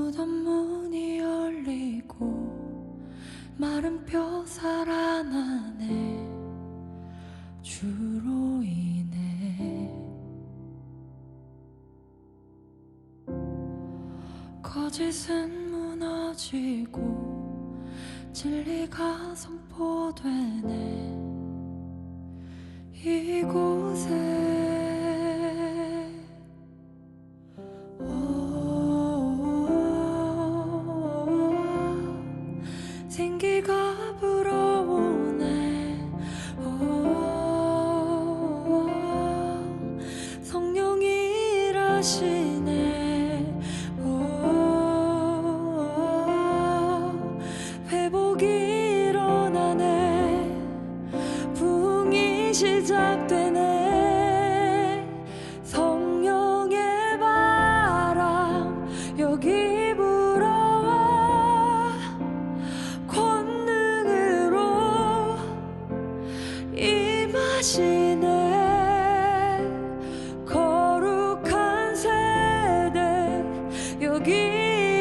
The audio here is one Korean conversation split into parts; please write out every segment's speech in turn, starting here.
무덤 문이 열리고 마른 뼈 살아나네. 주로 인해 거짓은 무너지고 진리가 선포되네. 이곳에 생기가 불어오네. 성령이 일하시네. 회복이 일어나네. 부흥이 시작되네. 성령의 바람 여기 불어와 권능으로 임하시네. 거룩한 세대 여기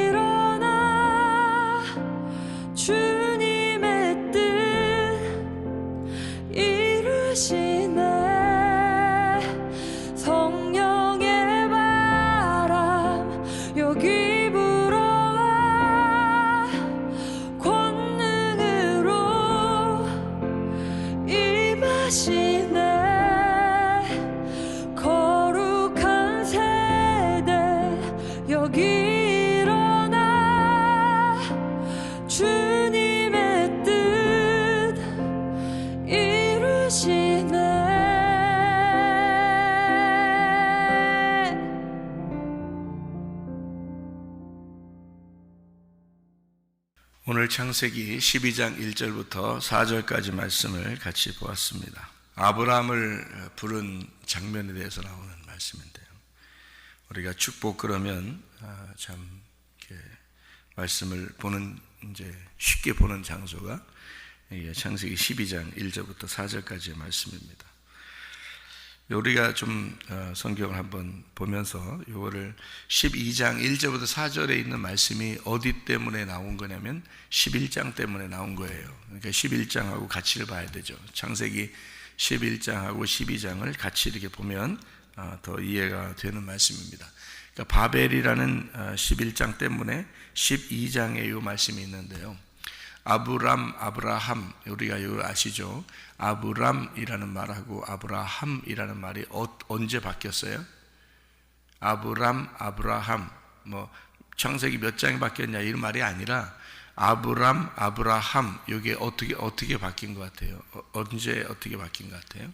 일어나 주님의 뜻 이루시네. 성령의 바람 여기 불어와 권능으로 임하시네. 거룩한 세대 여기 일어나 주님의 뜻 이루시네. 오늘 창세기 12장 1절부터 4절까지 말씀을 같이 보았습니다. 아브라함을 부른 장면에 대해서 나오는 말씀인데요. 우리가 축복 그러면 참 이렇게 말씀을 보는 이제 쉽게 보는 장소가 창세기 12장 1절부터 4절까지의 말씀입니다. 우리가 좀 성경을 한번 보면서 이거를 12장 1절부터 4절에 있는 말씀이 어디 때문에 나온 거냐면 11장 때문에 나온 거예요. 그러니까 11장하고 같이를 봐야 되죠. 창세기 11장하고 12장을 같이 이렇게 보면 더 이해가 되는 말씀입니다. 그러니까 바벨이라는 11장 때문에 12장에 이 말씀이 있는데요. 아브라함, 우리가 이거 아시죠? 아브람이라는 말하고 아브라함이라는 말이 언제 바뀌었어요? 아브라함, 창세기 몇 장이 바뀌었냐 이런 말이 아니라 아브라함, 이게 어떻게 바뀐 것 같아요? 언제 어떻게 바뀐 것 같아요?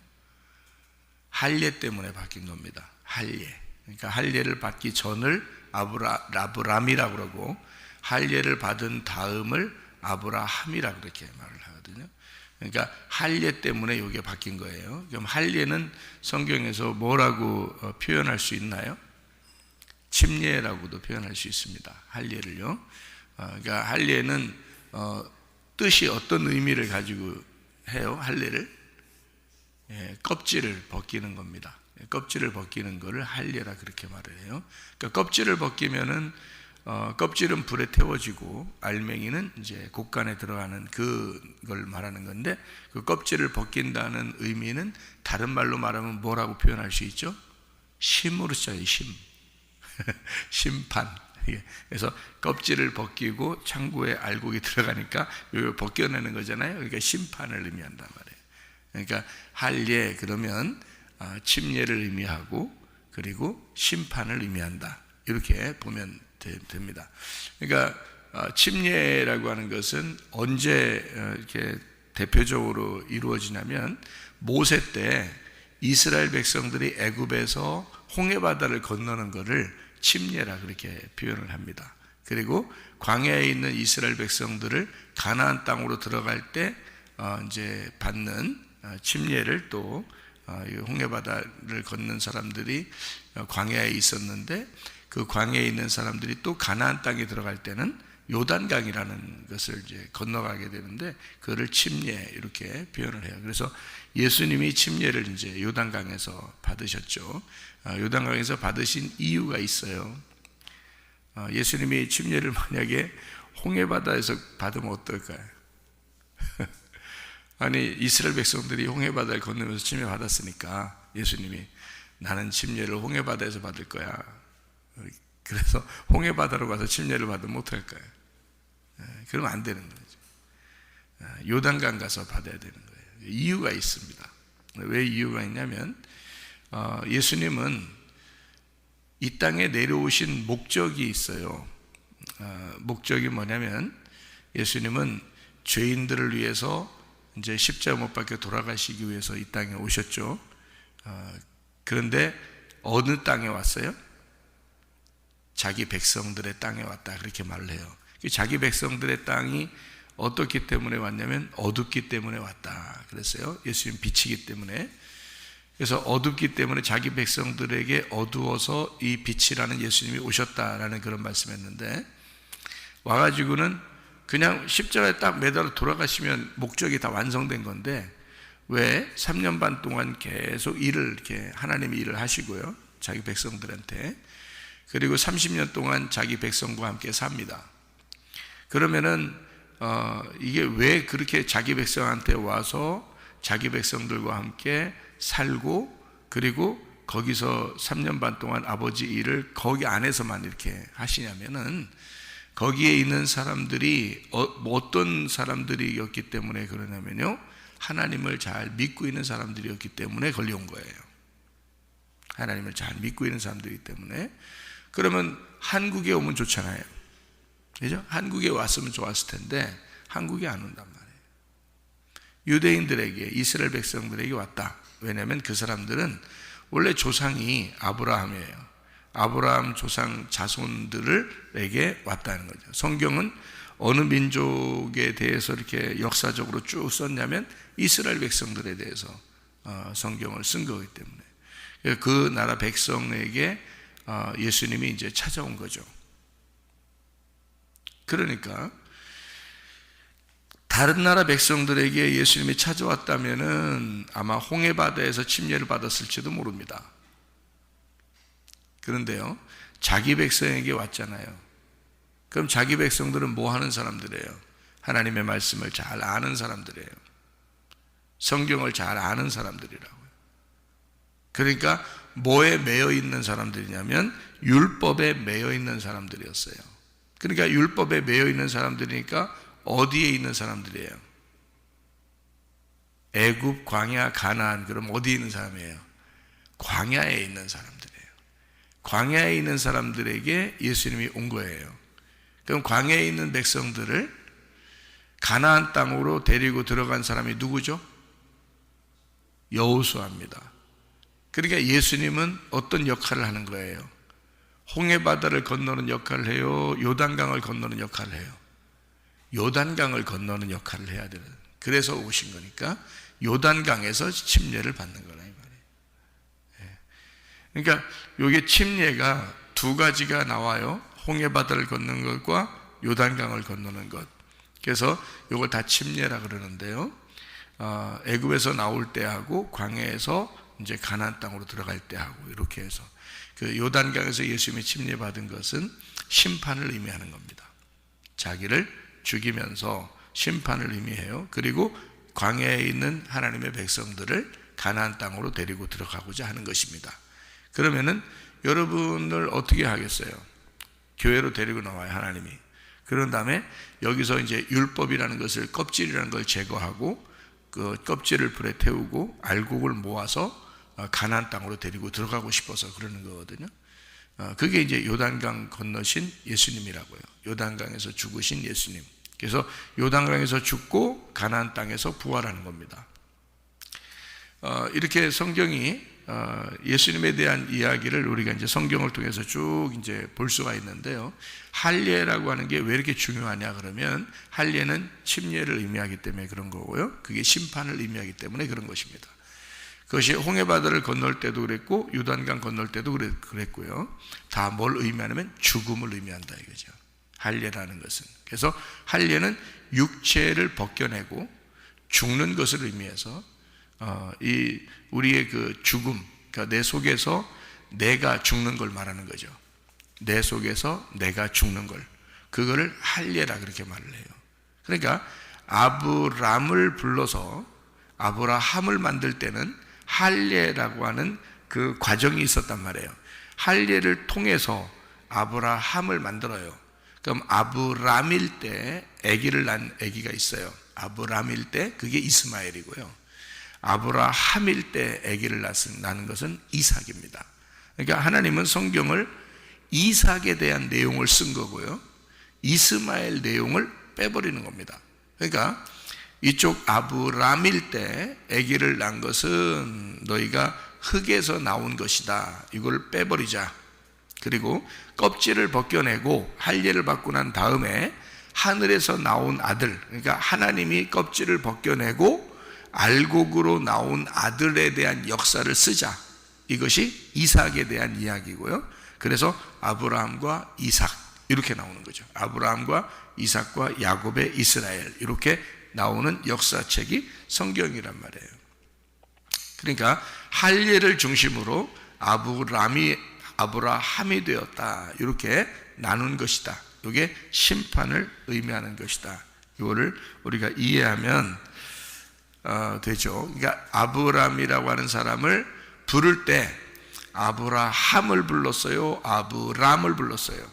할례 때문에 바뀐 겁니다. 할례. 그러니까 할례를 받기 전을 아브람이라고 그러고 할례를 받은 다음을 아브라함이라고 그렇게 말을 하거든요. 그러니까 할례 때문에 이게 바뀐 거예요. 그럼 할례는 성경에서 뭐라고 표현할 수 있나요? 침례라고도 표현할 수 있습니다. 할례를요. 그러니까 할례는 뜻이 어떤 의미를 가지고 해요? 할례를 껍질을 벗기는 겁니다. 껍질을 벗기는 거를 할례라 그렇게 말을 해요. 그러니까 껍질을 벗기면은 껍질은 불에 태워지고 알맹이는 이제 곡간에 들어가는 그걸 말하는 건데, 그 껍질을 벗긴다는 의미는 다른 말로 말하면 뭐라고 표현할 수 있죠? 심으로 써요. 심. 심판. 그래서 껍질을 벗기고 창고에 알곡이 들어가니까 이걸 벗겨내는 거잖아요. 그러니까 심판을 의미한단 말이에요. 그러니까 할례 그러면 침례를 의미하고 그리고 심판을 의미한다. 이렇게 보면 됩니다. 그러니까 침례라고 하는 것은 언제 이렇게 대표적으로 이루어지냐면 모세 때 이스라엘 백성들이 애굽에서 홍해 바다를 건너는 것을 침례라 그렇게 표현을 합니다. 그리고 광야에 있는 이스라엘 백성들을 가나안 땅으로 들어갈 때 이제 받는 침례를 또 홍해 바다를 걷는 사람들이 광야에 있었는데 그 광야에 있는 사람들이 또 가나안 땅에 들어갈 때는 요단강이라는 것을 이제 건너가게 되는데 그거를 침례 이렇게 표현을 해요. 그래서 예수님이 침례를 이제 요단강에서 받으셨죠. 요단강에서 받으신 이유가 있어요. 예수님이 침례를 만약에 홍해바다에서 받으면 어떨까요? 아니, 이스라엘 백성들이 홍해바다를 건너면서 침례 받았으니까 예수님이 나는 침례를 홍해바다에서 받을 거야. 그래서 홍해바다로 가서 침례를 받으면 어떨까요? 그러면 안 되는 거죠. 요단강 가서 받아야 되는 거예요. 이유가 있습니다. 왜 이유가 있냐면 예수님은 이 땅에 내려오신 목적이 있어요. 목적이 뭐냐면 예수님은 죄인들을 위해서 이제 십자가 못 박혀 돌아가시기 위해서 이 땅에 오셨죠. 그런데 어느 땅에 왔어요? 자기 백성들의 땅에 왔다, 그렇게 말을 해요. 자기 백성들의 땅이 어떻기 때문에 왔냐면 어둡기 때문에 왔다 그랬어요. 예수님 빛이기 때문에. 그래서 어둡기 때문에 자기 백성들에게 어두워서 이 빛이라는 예수님이 오셨다라는 그런 말씀했는데, 와가지고는 그냥 십자가에 딱 매달아 돌아가시면 목적이 다 완성된 건데 왜 3년 반 동안 계속 일을 이렇게 하나님이 일을 하시고요, 자기 백성들한테. 그리고 30년 동안 자기 백성과 함께 삽니다. 그러면은 이게 왜 그렇게 자기 백성한테 와서 자기 백성들과 함께 살고 그리고 거기서 3년 반 동안 아버지 일을 거기 안에서만 이렇게 하시냐면은, 거기에 있는 사람들이 어떤 사람들이었기 때문에 그러냐면요, 하나님을 잘 믿고 있는 사람들이었기 때문에 걸려온 거예요. 하나님을 잘 믿고 있는 사람들이기 때문에. 그러면 한국에 오면 좋잖아요, 그죠? 한국에 왔으면 좋았을 텐데 한국에 안 온단 말이에요. 유대인들에게, 이스라엘 백성들에게 왔다. 왜냐하면 그 사람들은 원래 조상이 아브라함이에요. 아브라함 조상 자손들에게 왔다는 거죠. 성경은 어느 민족에 대해서 이렇게 역사적으로 쭉 썼냐면 이스라엘 백성들에 대해서 성경을 쓴 거기 때문에 그 나라 백성에게 예수님이 이제 찾아온 거죠. 그러니까 다른 나라 백성들에게 예수님이 찾아왔다면은 아마 홍해바다에서 침례를 받았을지도 모릅니다. 그런데요, 자기 백성에게 왔잖아요. 그럼 자기 백성들은 뭐 하는 사람들이에요? 하나님의 말씀을 잘 아는 사람들이에요. 성경을 잘 아는 사람들이라고요. 그러니까 뭐에 매여 있는 사람들이냐면 율법에 매여 있는 사람들이었어요. 그러니까 율법에 매여 있는 사람들이니까 어디에 있는 사람들이에요? 애굽, 광야, 가나안. 그럼 어디에 있는 사람이에요? 광야에 있는 사람들이에요. 광야에 있는 사람들에게 예수님이 온 거예요. 그럼 광야에 있는 백성들을 가나안 땅으로 데리고 들어간 사람이 누구죠? 여호수아입니다. 그러니까 예수님은 어떤 역할을 하는 거예요? 홍해바다를 건너는 역할을 해요? 요단강을 건너는 역할을 해요? 요단강을 건너는 역할을 해야 되는, 그래서 오신 거니까 요단강에서 침례를 받는 거라 이 말이에요. 그러니까 이게 침례가 두 가지가 나와요. 홍해바다를 걷는 것과 요단강을 건너는 것. 그래서 이걸 다 침례라 그러는데요, 애굽에서 나올 때하고 광야에서 이제 가나안 땅으로 들어갈 때하고 이렇게 해서 그 요단강에서 예수님이 침례 받은 것은 심판을 의미하는 겁니다. 자기를 죽이면서 심판을 의미해요. 그리고 광야에 있는 하나님의 백성들을 가나안 땅으로 데리고 들어가고자 하는 것입니다. 그러면은 여러분을 어떻게 하겠어요? 교회로 데리고 나와요, 하나님이. 그런 다음에 여기서 이제 율법이라는 것을, 껍질이라는 걸 제거하고 그 껍질을 불에 태우고 알곡을 모아서 가나안 땅으로 데리고 들어가고 싶어서 그러는 거거든요. 그게 이제 요단강 건너신 예수님이라고요. 요단강에서 죽으신 예수님. 그래서 요단강에서 죽고 가나안 땅에서 부활하는 겁니다. 이렇게 성경이 예수님에 대한 이야기를 우리가 이제 성경을 통해서 쭉 이제 볼 수가 있는데요. 할례라고 하는 게 왜 이렇게 중요하냐 그러면, 할례는 침례를 의미하기 때문에 그런 거고요. 그게 심판을 의미하기 때문에 그런 것입니다. 그것이 홍해바다를 건널 때도 그랬고 요단강 건널 때도 그랬고요. 다 뭘 의미하냐면 죽음을 의미한다 이거죠, 할례라는 것은. 그래서 할례는 육체를 벗겨내고 죽는 것을 의미해서 이 우리의 그 죽음, 그러니까 내 속에서 내가 죽는 걸 말하는 거죠. 내 속에서 내가 죽는 걸, 그거를 할례라 그렇게 말을 해요. 그러니까 아브람을 불러서 아브라함을 만들 때는 할례라고 하는 그 과정이 있었단 말이에요. 할례를 통해서 아브라함을 만들어요. 그럼 아브람일 때 아기를 낳은 아기가 있어요. 아브람일 때 그게 이스마엘이고요. 아브라함일 때 아기를 낳는 것은 이삭입니다. 그러니까 하나님은 성경을 이삭에 대한 내용을 쓴 거고요, 이스마엘 내용을 빼버리는 겁니다. 그러니까 이쪽 아브람일 때 아기를 낳은 것은 너희가 흙에서 나온 것이다, 이걸 빼버리자. 그리고 껍질을 벗겨내고 할례를 받고 난 다음에 하늘에서 나온 아들, 그러니까 하나님이 껍질을 벗겨내고 알곡으로 나온 아들에 대한 역사를 쓰자. 이것이 이삭에 대한 이야기고요. 그래서 아브라함과 이삭 이렇게 나오는 거죠. 아브라함과 이삭과 야곱의 이스라엘, 이렇게 나오는 역사책이 성경이란 말이에요. 그러니까 할례를 중심으로 아브라함이 되었다, 이렇게 나눈 것이다. 이게 심판을 의미하는 것이다. 이거를 우리가 이해하면 되죠. 그러니까 아브람이라고 하는 사람을 부를 때 아브라함을 불렀어요, 아브람을 불렀어요?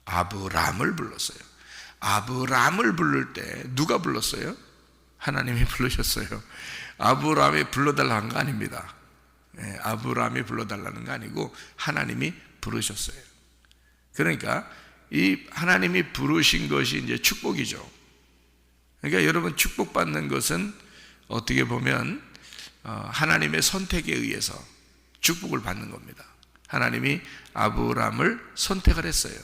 아브람을 불렀어요. 아브람을 부를 때 누가 불렀어요? 하나님이 부르셨어요. 아브람이 불러달라는 거 아닙니다. 아브람이 불러달라는 거 아니고 하나님이 부르셨어요. 그러니까 이 하나님이 부르신 것이 이제 축복이죠. 그러니까 여러분, 축복받는 것은 어떻게 보면 하나님의 선택에 의해서 축복을 받는 겁니다. 하나님이 아브람을 선택을 했어요.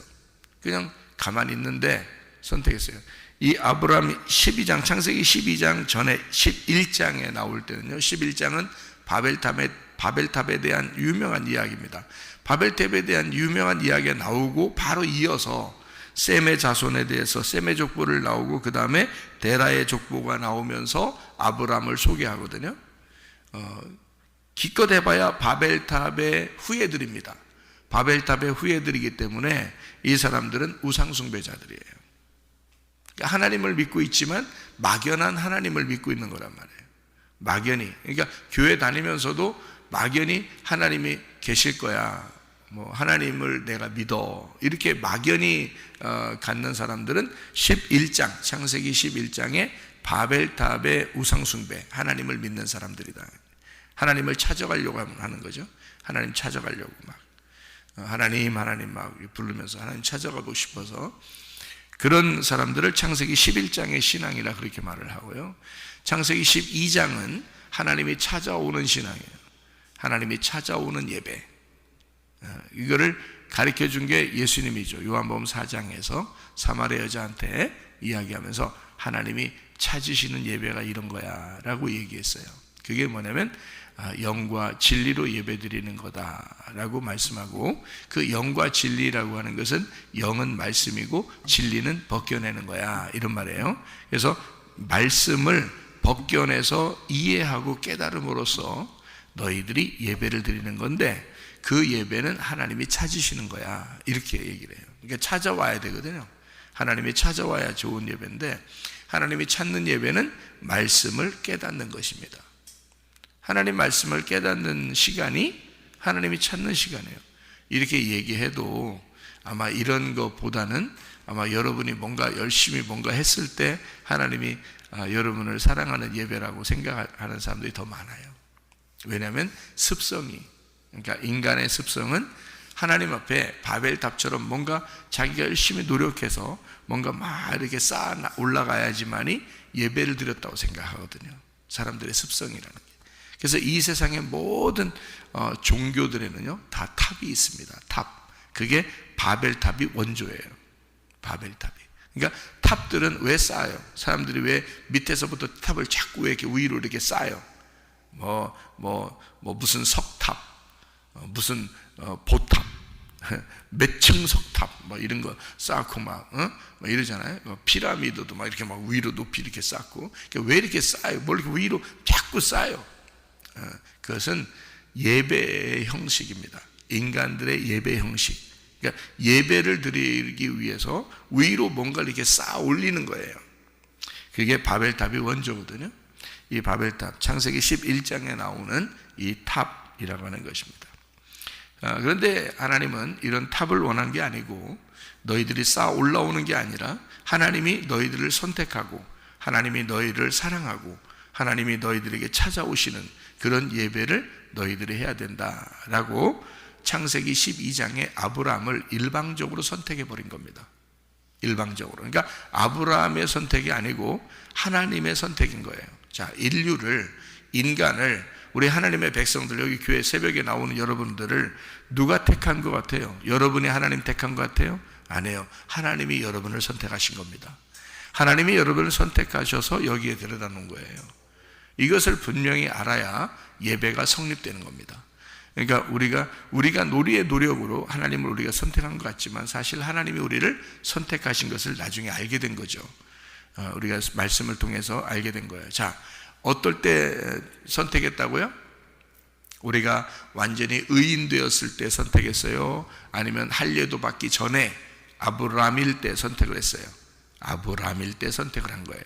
그냥 가만히 있는데 선택했어요. 이 아브람이 12장, 창세기 12장 전에 11장에 나올 때는요, 11장은 바벨탑에 대한 유명한 이야기입니다. 바벨탑에 대한 유명한 이야기가 나오고 바로 이어서 셈의 자손에 대해서 셈의 족보를 나오고 그 다음에 데라의 족보가 나오면서 아브람을 소개하거든요. 기껏 해봐야 바벨탑의 후예들입니다. 바벨탑의 후예들이기 때문에 이 사람들은 우상숭배자들이에요. 하나님을 믿고 있지만 막연한 하나님을 믿고 있는 거란 말이에요. 막연히. 그러니까 교회 다니면서도 막연히 하나님이 계실 거야, 뭐 하나님을 내가 믿어, 이렇게 막연히 갖는 사람들은 11장, 창세기 11장에 바벨탑의 우상숭배, 하나님을 믿는 사람들이다. 하나님을 찾아가려고 하는 거죠. 하나님 찾아가려고 막 하나님 막 부르면서 하나님 찾아가고 싶어서, 그런 사람들을 창세기 11장의 신앙이라 그렇게 말을 하고요, 창세기 12장은 하나님이 찾아오는 신앙이에요. 하나님이 찾아오는 예배. 이거를 가르쳐 준 게 예수님이죠. 요한복음 4장에서 사마리아 여자한테 이야기하면서 하나님이 찾으시는 예배가 이런 거야 라고 얘기했어요. 그게 뭐냐면 영과 진리로 예배드리는 거다라고 말씀하고, 그 영과 진리라고 하는 것은 영은 말씀이고 진리는 벗겨내는 거야, 이런 말이에요. 그래서 말씀을 벗겨내서 이해하고 깨달음으로써 너희들이 예배를 드리는 건데, 그 예배는 하나님이 찾으시는 거야, 이렇게 얘기를 해요. 그러니까 찾아와야 되거든요. 하나님이 찾아와야 좋은 예배인데, 하나님이 찾는 예배는 말씀을 깨닫는 것입니다. 하나님 말씀을 깨닫는 시간이 하나님이 찾는 시간이에요. 이렇게 얘기해도 아마 이런 것보다는 아마 여러분이 뭔가 열심히 뭔가 했을 때 하나님이 여러분을 사랑하는 예배라고 생각하는 사람들이 더 많아요. 왜냐하면 습성이, 그러니까 인간의 습성은 하나님 앞에 바벨탑처럼 뭔가 자기가 열심히 노력해서 뭔가 막 이렇게 쌓아 올라가야지만이 예배를 드렸다고 생각하거든요. 사람들의 습성이라는 게. 그래서 이 세상의 모든 종교들에는요 다 탑이 있습니다. 탑. 그게 바벨탑이 원조예요. 바벨탑이. 그러니까 탑들은 왜 쌓아요? 사람들이 왜 밑에서부터 탑을 자꾸 왜 이렇게 위로 이렇게 쌓아요? 무슨 석탑, 무슨 보탑, 몇 층 석탑, 뭐 이런 거 쌓고 막 이러잖아요. 피라미드도 막 이렇게 막 위로 높이 이렇게 쌓고. 왜 이렇게 쌓아요? 뭘 이렇게 위로 자꾸 쌓아요? 그것은 예배의 형식입니다. 인간들의 예배 형식. 그러니까 예배를 드리기 위해서 위로 뭔가를 이렇게 쌓아 올리는 거예요. 그게 바벨탑이 원조거든요. 이 바벨탑, 창세기 11장에 나오는 이 탑이라고 하는 것입니다. 그런데 하나님은 이런 탑을 원한 게 아니고 너희들이 쌓아 올라오는 게 아니라 하나님이 너희들을 선택하고 하나님이 너희를 사랑하고 하나님이 너희들에게 찾아오시는 그런 예배를 너희들이 해야 된다라고 창세기 12장에 아브라함을 일방적으로 선택해 버린 겁니다. 일방적으로. 그러니까 아브라함의 선택이 아니고 하나님의 선택인 거예요. 자, 인간을, 우리 하나님의 백성들, 여기 교회 새벽에 나오는 여러분들을 누가 택한 것 같아요? 여러분이 하나님 택한 것 같아요? 아니에요. 하나님이 여러분을 선택하신 겁니다. 하나님이 여러분을 선택하셔서 여기에 데려다 놓은 거예요. 이것을 분명히 알아야 예배가 성립되는 겁니다. 그러니까 우리가 우리의 노력으로 하나님을 우리가 선택한 것 같지만 사실 하나님이 우리를 선택하신 것을 나중에 알게 된 거죠. 우리가 말씀을 통해서 알게 된 거예요. 자, 어떨 때 선택했다고요? 우리가 완전히 의인 되었을 때 선택했어요? 아니면 할례도 받기 전에 아브라함일 때 선택을 했어요? 아브라함일 때 선택을 한 거예요.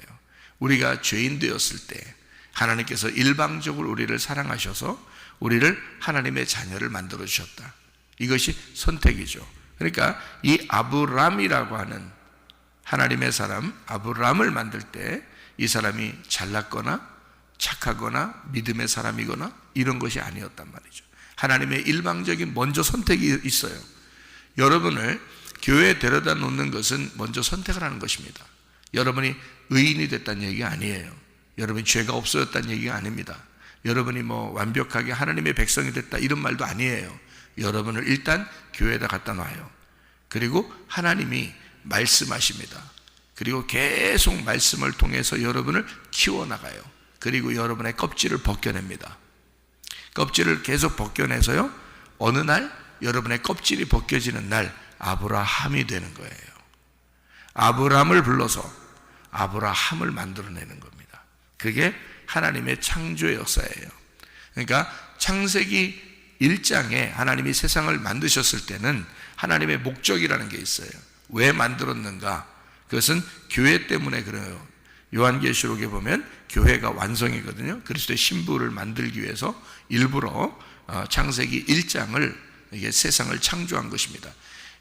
우리가 죄인 되었을 때 하나님께서 일방적으로 우리를 사랑하셔서 우리를 하나님의 자녀를 만들어 주셨다. 이것이 선택이죠. 그러니까 이 아브람이라고 하는 하나님의 사람 아브람을 만들 때 이 사람이 잘났거나 착하거나 믿음의 사람이거나 이런 것이 아니었단 말이죠. 하나님의 일방적인 먼저 선택이 있어요. 여러분을 교회에 데려다 놓는 것은 먼저 선택을 하는 것입니다. 여러분이 의인이 됐다는 얘기가 아니에요. 여러분이 죄가 없어졌다는 얘기가 아닙니다. 여러분이 완벽하게 하나님의 백성이 됐다 이런 말도 아니에요. 여러분을 일단 교회에다 갖다 놔요. 그리고 하나님이 말씀하십니다. 그리고 계속 말씀을 통해서 여러분을 키워나가요. 그리고 여러분의 껍질을 벗겨냅니다. 껍질을 계속 벗겨내서요, 어느 날 여러분의 껍질이 벗겨지는 날 아브라함이 되는 거예요. 아브라함을 불러서 아브라함을 만들어내는 겁니다. 그게 하나님의 창조의 역사예요. 그러니까 창세기 1장에 하나님이 세상을 만드셨을 때는 하나님의 목적이라는 게 있어요. 왜 만들었는가? 그것은 교회 때문에 그래요. 요한계시록에 보면 교회가 완성이거든요. 그리스도의 신부를 만들기 위해서 일부러 창세기 1장을 이게 세상을 창조한 것입니다.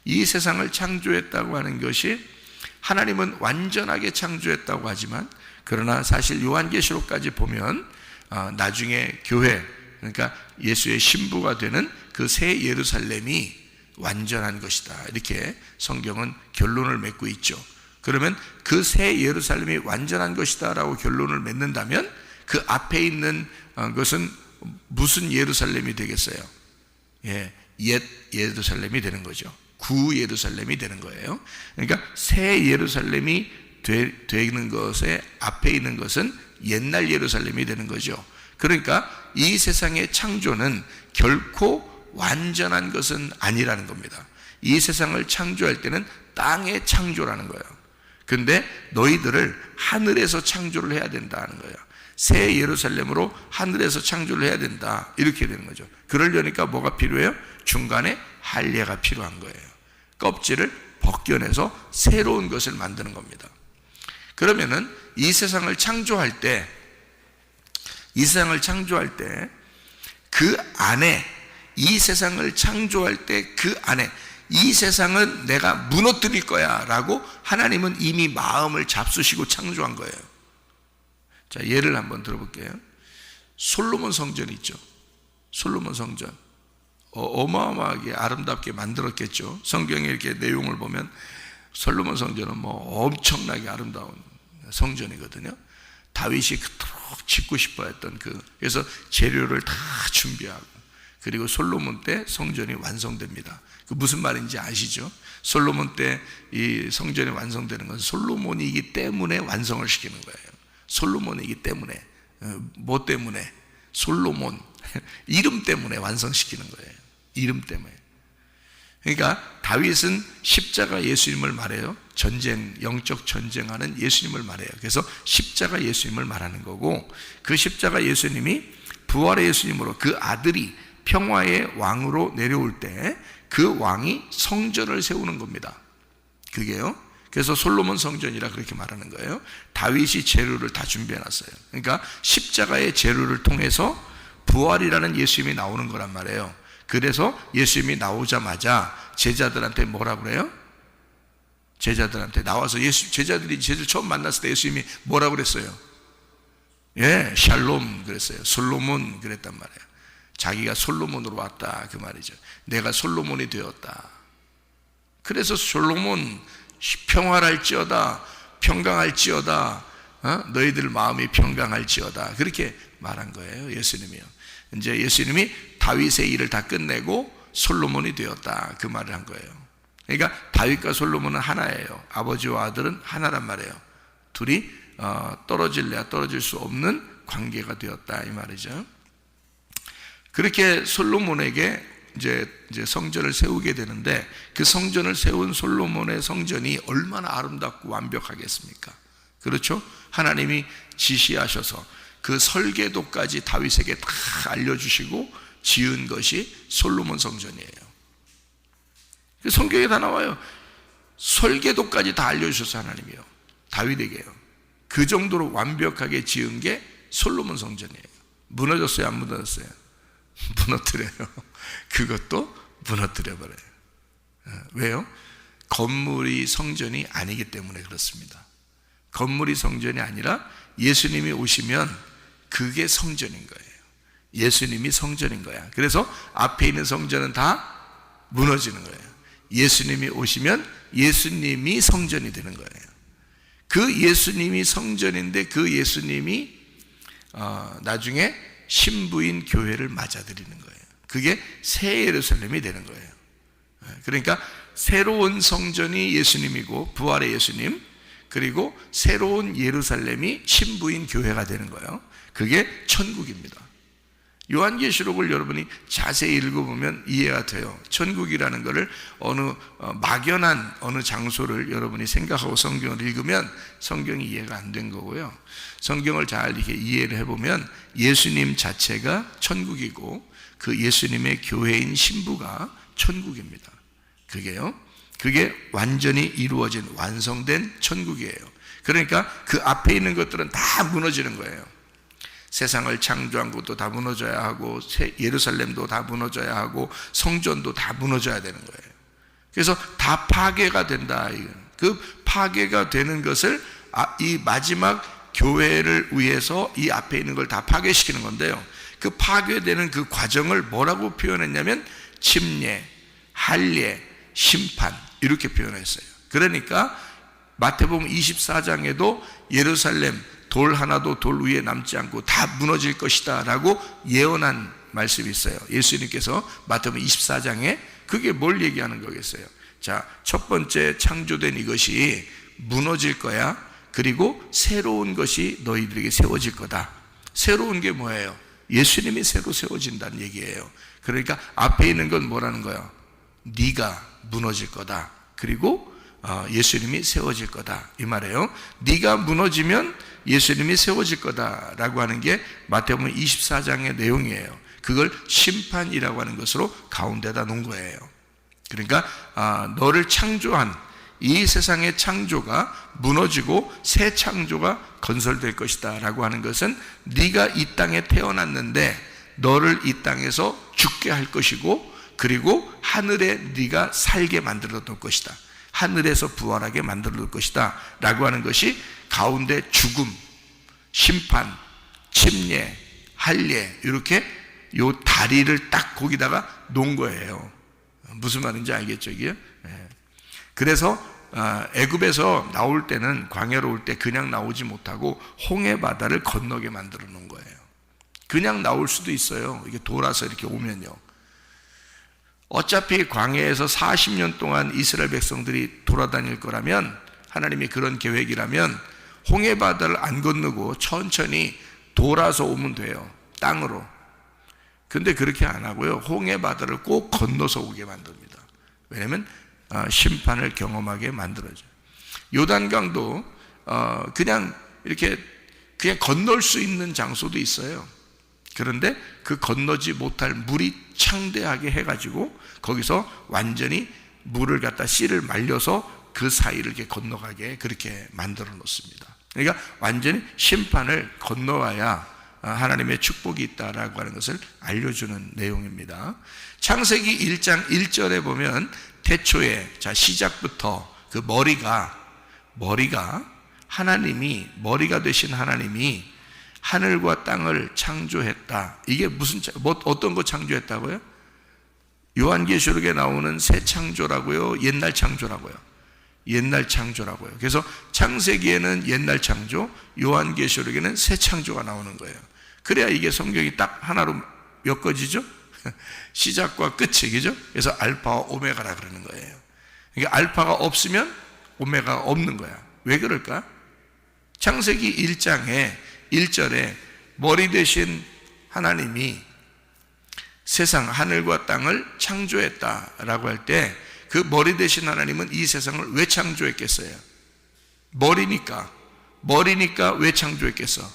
이 세상을 창조했다고 하는 것이 하나님은 완전하게 창조했다고 하지만 그러나 사실 요한계시록까지 보면 나중에 교회, 그러니까 예수의 신부가 되는 그 새 예루살렘이 완전한 것이다. 이렇게 성경은 결론을 맺고 있죠. 그러면 그 새 예루살렘이 완전한 것이다 라고 결론을 맺는다면 그 앞에 있는 것은 무슨 예루살렘이 되겠어요? 옛 예루살렘이 되는 거죠. 구 예루살렘이 되는 거예요. 그러니까 새 예루살렘이 되는 것에 앞에 있는 것은 옛날 예루살렘이 되는 거죠. 그러니까 이 세상의 창조는 결코 완전한 것은 아니라는 겁니다. 이 세상을 창조할 때는 땅의 창조라는 거예요. 근데 너희들을 하늘에서 창조를 해야 된다는 거예요. 새 예루살렘으로 하늘에서 창조를 해야 된다. 이렇게 되는 거죠. 그러려니까 뭐가 필요해요? 중간에 할례가 필요한 거예요. 껍질을 벗겨내서 새로운 것을 만드는 겁니다. 그러면은 이 세상을 창조할 때 그 안에 이 세상을 창조할 때 그 안에 이 세상은 내가 무너뜨릴 거야 라고 하나님은 이미 마음을 잡수시고 창조한 거예요. 자, 예를 한번 들어볼게요. 솔로몬 성전 있죠. 솔로몬 성전 어마어마하게 아름답게 만들었겠죠. 성경에 이렇게 내용을 보면 솔로몬 성전은 엄청나게 아름다운 성전이거든요. 다윗이 그토록 짓고 싶어 했던 그래서 재료를 다 준비하고 그리고 솔로몬 때 성전이 완성됩니다. 그 무슨 말인지 아시죠? 솔로몬 때 이 성전이 완성되는 것은 솔로몬이기 때문에 완성을 시키는 거예요. 솔로몬이기 때문에. 뭐 때문에? 솔로몬 이름 때문에 완성시키는 거예요. 이름 때문에. 그러니까 다윗은 십자가 예수님을 말해요. 전쟁, 영적 전쟁하는 예수님을 말해요. 그래서 십자가 예수님을 말하는 거고 그 십자가 예수님이 부활의 예수님으로 그 아들이 평화의 왕으로 내려올 때 그 왕이 성전을 세우는 겁니다. 그게요. 그래서 솔로몬 성전이라 그렇게 말하는 거예요. 다윗이 재료를 다 준비해 놨어요. 그러니까 십자가의 재료를 통해서 부활이라는 예수님이 나오는 거란 말이에요. 그래서 예수님이 나오자마자 제자들한테 뭐라 그래요? 제자들한테 나와서 제자들이 처음 만났을 때 예수님이 뭐라 그랬어요? 예, 샬롬 그랬어요. 솔로몬 그랬단 말이에요. 자기가 솔로몬으로 왔다 그 말이죠. 내가 솔로몬이 되었다. 그래서 솔로몬 평화랄지어다, 평강할지어다, 너희들 마음이 평강할지어다 그렇게 말한 거예요. 예수님이요. 이제 예수님이 다윗의 일을 다 끝내고 솔로몬이 되었다 그 말을 한 거예요. 그러니까 다윗과 솔로몬은 하나예요. 아버지와 아들은 하나란 말이에요. 둘이 떨어질래야 떨어질 수 없는 관계가 되었다 이 말이죠. 그렇게 솔로몬에게 이제 성전을 세우게 되는데 그 성전을 세운 솔로몬의 성전이 얼마나 아름답고 완벽하겠습니까? 그렇죠? 하나님이 지시하셔서 그 설계도까지 다윗에게 다 알려주시고 지은 것이 솔로몬 성전이에요. 성경에 다 나와요. 설계도까지 다 알려주셔서 하나님이요, 다윗에게요. 그 정도로 완벽하게 지은 게 솔로몬 성전이에요. 무너졌어요? 안 무너졌어요? 무너뜨려요. 그것도 무너뜨려버려요. 왜요? 건물이 성전이 아니기 때문에 그렇습니다. 건물이 성전이 아니라 예수님이 오시면 그게 성전인 거예요. 예수님이 성전인 거야. 그래서 앞에 있는 성전은 다 무너지는 거예요. 예수님이 오시면 예수님이 성전이 되는 거예요. 그 예수님이 성전인데 그 예수님이 나중에 신부인 교회를 맞아들이는 거예요. 그게 새 예루살렘이 되는 거예요. 그러니까 새로운 성전이 예수님이고 부활의 예수님, 그리고 새로운 예루살렘이 신부인 교회가 되는 거예요. 그게 천국입니다. 요한계시록을 여러분이 자세히 읽어보면 이해가 돼요. 천국이라는 것을 막연한 어느 장소를 여러분이 생각하고 성경을 읽으면 성경이 이해가 안 된 거고요. 성경을 잘 이렇게 이해를 해보면 예수님 자체가 천국이고 그 예수님의 교회인 신부가 천국입니다. 그게 완전히 이루어진 완성된 천국이에요. 그러니까 그 앞에 있는 것들은 다 무너지는 거예요. 세상을 창조한 것도 다 무너져야 하고 예루살렘도 다 무너져야 하고 성전도 다 무너져야 되는 거예요. 그래서 다 파괴가 된다. 그 파괴가 되는 것을 이 마지막 교회를 위해서 이 앞에 있는 걸 다 파괴시키는 건데요. 그 파괴되는 그 과정을 뭐라고 표현했냐면 침례, 할례, 심판 이렇게 표현했어요. 그러니까 마태복음 24장에도 예루살렘 돌 하나도 돌 위에 남지 않고 다 무너질 것이다 라고 예언한 말씀이 있어요. 예수님께서 마태복음 24장에 그게 뭘 얘기하는 거겠어요? 자, 첫 번째 창조된 이것이 무너질 거야. 그리고 새로운 것이 너희들에게 세워질 거다. 새로운 게 뭐예요? 예수님이 새로 세워진다는 얘기예요. 그러니까 앞에 있는 건 뭐라는 거예요? 네가 무너질 거다. 그리고 예수님이 세워질 거다 이 말이에요. 네가 무너지면 예수님이 세워질 거다라고 하는 게 마태복음 24장의 내용이에요. 그걸 심판이라고 하는 것으로 가운데다 놓은 거예요. 그러니까 너를 창조한 이 세상의 창조가 무너지고 새 창조가 건설될 것이다 라고 하는 것은 네가 이 땅에 태어났는데 너를 이 땅에서 죽게 할 것이고 그리고 하늘에 네가 살게 만들어 놓을 것이다. 하늘에서 부활하게 만들어 놓을 것이다 라고 하는 것이 가운데 죽음, 심판, 침례, 할례 이렇게 요 다리를 딱 거기다가 놓은 거예요. 무슨 말인지 알겠죠? 이게? 그래서 애굽에서 나올 때는 광야로 올 때 그냥 나오지 못하고 홍해 바다를 건너게 만들어 놓은 거예요. 그냥 나올 수도 있어요. 이게 돌아서 이렇게 오면요. 어차피 광야에서 40년 동안 이스라엘 백성들이 돌아다닐 거라면 하나님이 그런 계획이라면 홍해 바다를 안 건너고 천천히 돌아서 오면 돼요. 땅으로. 근데 그렇게 안 하고요. 홍해 바다를 꼭 건너서 오게 만듭니다. 왜냐하면 심판을 경험하게 만들어져요. 요단강도 그냥 이렇게 그냥 건널 수 있는 장소도 있어요. 그런데 그 건너지 못할 물이 창대하게 해가지고 거기서 완전히 물을 갖다 씨를 말려서 그 사이를 이렇게 건너가게 그렇게 만들어 놓습니다. 그러니까 완전히 심판을 건너와야 하나님의 축복이 있다라고 하는 것을 알려주는 내용입니다. 창세기 1장 1절에 보면 태초에, 자 시작부터 그 머리가 하나님이, 머리가 되신 하나님이 하늘과 땅을 창조했다. 이게 무슨 어떤 거 창조했다고요? 요한계시록에 나오는 새 창조라고요? 옛날 창조라고요? 옛날 창조라고요. 그래서 창세기에는 옛날 창조, 요한계시록에는 새 창조가 나오는 거예요. 그래야 이게 성경이 딱 하나로 엮어지죠? 시작과 끝이, 그죠? 그래서 알파와 오메가라 그러는 거예요. 그러니까 알파가 없으면 오메가가 없는 거야. 왜 그럴까? 창세기 1장에 1절에 머리 되신 하나님이 세상, 하늘과 땅을 창조했다라고 할 때 그 머리 되신 하나님은 이 세상을 왜 창조했겠어요? 머리니까 왜 창조했겠어?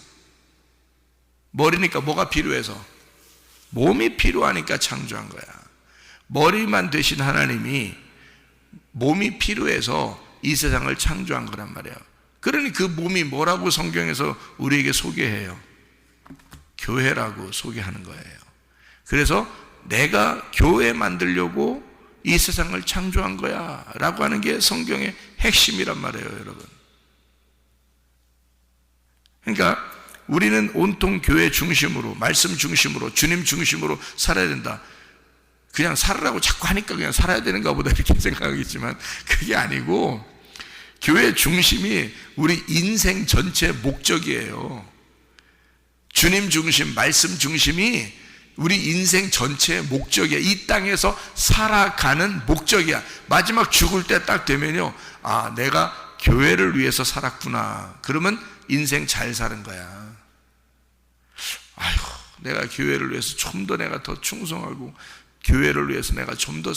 머리니까 뭐가 필요해서? 몸이 필요하니까 창조한 거야. 머리만 되신 하나님이 몸이 필요해서 이 세상을 창조한 거란 말이에요. 그러니 그 몸이 뭐라고 성경에서 우리에게 소개해요? 교회라고 소개하는 거예요. 그래서 내가 교회 만들려고 이 세상을 창조한 거야 라고 하는 게 성경의 핵심이란 말이에요, 여러분. 그러니까 우리는 온통 교회 중심으로, 말씀 중심으로, 주님 중심으로 살아야 된다. 그냥 살으라고 자꾸 하니까 그냥 살아야 되는가 보다 이렇게 생각하겠지만 그게 아니고, 교회 중심이 우리 인생 전체 목적이에요. 주님 중심, 말씀 중심이 우리 인생 전체의 목적이야. 이 땅에서 살아가는 목적이야. 마지막 죽을 때 딱 되면요, 아, 내가 교회를 위해서 살았구나. 그러면 인생 잘 사는 거야. 아이고, 내가 교회를 위해서 좀 더 내가 더 충성하고 교회를 위해서 내가 좀 더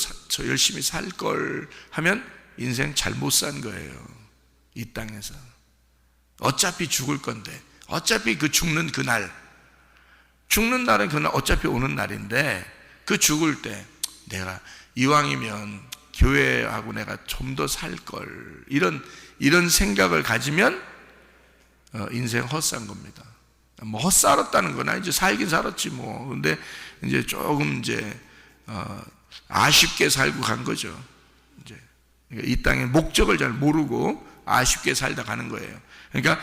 열심히 살 걸 하면 인생 잘못 산 거예요. 이 땅에서 어차피 죽을 건데, 어차피 그 죽는 날은 그날 어차피 오는 날인데, 그 죽을 때 내가 이왕이면 교회하고 내가 좀 더 살 걸, 이런 생각을 가지면 인생 헛산 겁니다. 뭐 헛살았다는 거나 이제 살긴 살았지 뭐. 근데 이제 조금 이제 아쉽게 살고 간 거죠. 이제 이 땅의 목적을 잘 모르고 아쉽게 살다 가는 거예요. 그러니까